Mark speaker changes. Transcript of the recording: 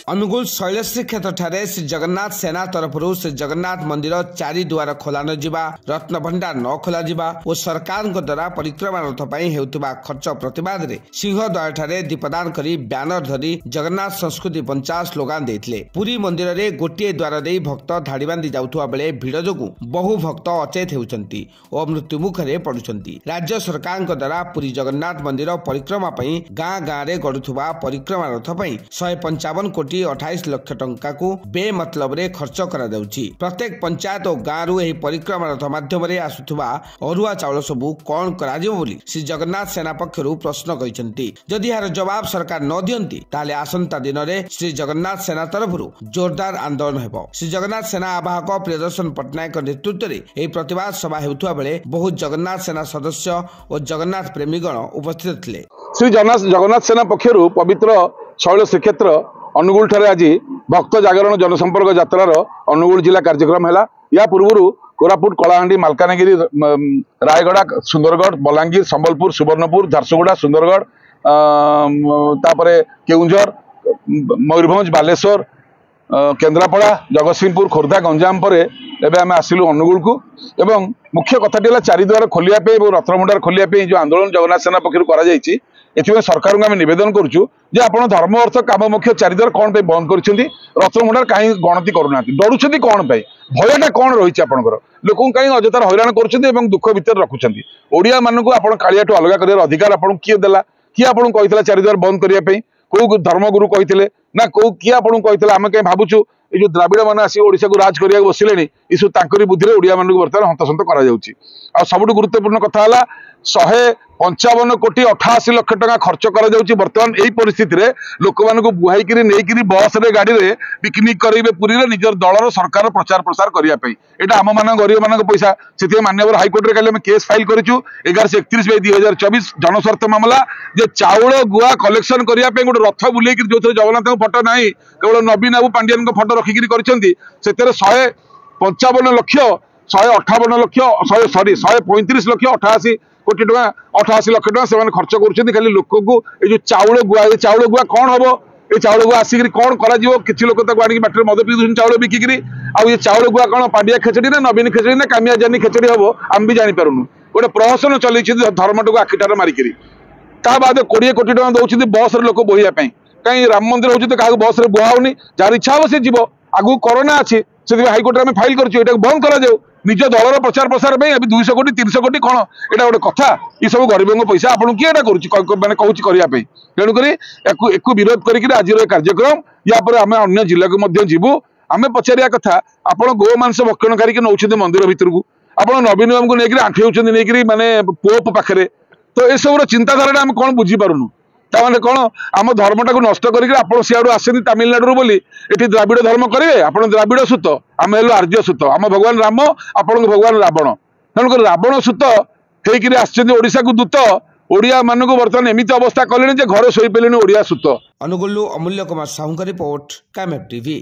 Speaker 1: अनुगुल शैलश्री क्षेत्र ठारे श्री जगन्नाथ सेना तरफ श्री जगन्नाथ मंदिर चारि दुआर खोला न जिबा रत्न भंडार न खोला जिबा और सरकार द्वारा परिक्रमा रथ पई हेउतबा खर्च प्रतिवाद रे सिंहदय ठारे दीपदान करी बैनर धरी जगन्नाथ संस्कृति पंचायत स्लोगान देथिले। पुरी मंदिर रे गोटिए द्वार देई भक्त धाड़ी बांधी जाउथुवा बेले भीड़ जोगु बहु भक्त अचेत हेउचंती और मृत्यु मुखरे पडुचंती। राज्य सरकार द्वारा पुरी जगन्नाथ मंदिर परिक्रमा पई गाँ गाँ रे गडुथुवा परिक्रमा रथ पई 155 कोटी 28 लाख टंका को बेमतलब रे खर्च करा जाउची। प्रत्येक पंचायत और गाँ रु एही परिक्रमा रथ माध्यम रे आसुथुवा अरुआ चाउल सबु कोन करा जिवो बोली श्री जगन्नाथ सेना पक्षरु प्रश्न कहिसंती। जदि यार जवाब सरकार न दियंती ताले आसंता दिन रे श्री जगन्नाथ सेना तरफरु जोरदार आंदोलन हेबो। श्री जगन्नाथ सेना आवाहक प्रियदर्शन पटनायक नेतृत्व रे एही प्रतिवाद सभा हेउथुवा बेले बहुत जगन्नाथ सेना सदस्य और जगन्नाथ प्रेमीगण उपस्थित थिले।
Speaker 2: श्री जगन्नाथ सेना पक्षरु पवित्र शैल श्रीक्षेत्र अनुगुल ठारे आज भक्त जागरण जनसंपर्क यात्रार अनुगुल जिला कार्यक्रम है। या पूर्व कोरापुट कलाहांडी मालकानगिरी रायगड़ा सुंदरगढ़ बलांगीर संबलपुर सुवर्णपुर झारसुगुड़ा सुंदरगढ़ तापरे केउंझर मयूरभंज बालेश्वर केन्द्रापड़ा जगतसिंहपुर खोर्धा गंजाम पर एवं आम आसिलु अनुगुल को एवं मुख्य कथाटी चारिद्वार खोलिया रत्नभंडार खोलिया जो आंदोलन जगन्नाथ सेना पक्षर कर सरकार को आम नवेदन करुचु जे आपण धर्म अर्थ काम मुख्य चारिद्वार कौन पे बंद कर रत्नभंडार कहीं गणति करूना डरुंच कौन पे भयटा कौन रही आपंकर लोक कहीं अजतार हैरान कर दुख भितर रखुंट ओडिया मानक आप कालियाठू अलग कर अधिकार आपको किए देला किए आपको कही चारिद्वार बंद करने कौ धर्मगुरु कही ना कौ किए आपको कही आम कहीं भावुँ ये जो द्राविड़ मैंने आसी ओडिशा को राज करने बसिले यू तांकरी बुद्धि ओडिया मानक बर्तमान हंतसंत कर सबुठ गुरुत्वपूर्ण कथा है 155 कोटी 88 लाख टंका खर्च कर बर्तमान यही परिस्थिति रे लोक मान बुहाईक नहीं बस रे गाड़ी रे पिकनिक करेंगे पुरी रे निजर दलर सरकार प्रचार प्रसार करने यहाँ आम मान गरीब मान पैसा से माननीय हाइकोर्ट रे कल केस फाइल करूँ 1131/2024 जनस्वार्थ मामला जे चाउल गुआ कलेक्शन करने गोटे रथ बुले जो जगन्नाथ फटो ना केवल नवीन बाबू पांडियान फटो रखिक 155 लक्ष 158 लक्ष 135 लक्ष 88 कोटी टका 88 लाख टका से खर्च कर खाली लोक को ये चाउल गुआ कौन हम ये चाउल गुआ आसिक कौन कर किसी लोक आनिक बाटर मद पी चाउल बिकिकी ये चाउल गुआ कौन पांडिया खेचड़ी ना नवीन खेचड़ी ना कामिया जानी खेचड़ी हम आम भी जापरूनु गोटे प्रहसन चल धर्मटा को आखिटार मारिक बाद 20 कोटी टका दौरान बस लोक बोहियापी कहीं राम मंदिर हो क्या बस बुहाऊनी जार इच्छा हम सी जीव आगू कोरोना अच्छी से हाइकोर्ट में फाइल कर बंद कर निज दलर प्रचार प्रसार 200 कोटी 300 कोटी कौन एटा गोटे कथा ये सब गरीबों पैसा आपन किए मैंने कहूँ करने तेणुक एक विरोध करके आज कार्यक्रम या आम अन्य जिला को जीवु आम पचारिया कथा आपड़ गोमांस भक्षणकारी नौ मंदिर भितर को आप नवीन बाबू को लेकर आंठे नहीं माने पोप पाखे तो यह चिंताधारा आम कौन बुझीपारूनु ताने कौन आम धर्मटा को नष्ट करके सियाड़ू आसती तमिलनाडु बोली ये द्राविड़ धर्म करेंगे आप द्राविड़ सुत आम हेलु आर्य सुत आम भगवान राम आपण भगवान रावण तेणुक रावण सुत होकर आशा को दूत ओडिया मानक बर्तमान एमती अवस्था कले घर शोपे ओडिया सुत।
Speaker 1: अनुगुल अमूल्य कुमार साहू का रिपोर्ट कामेब टीवी।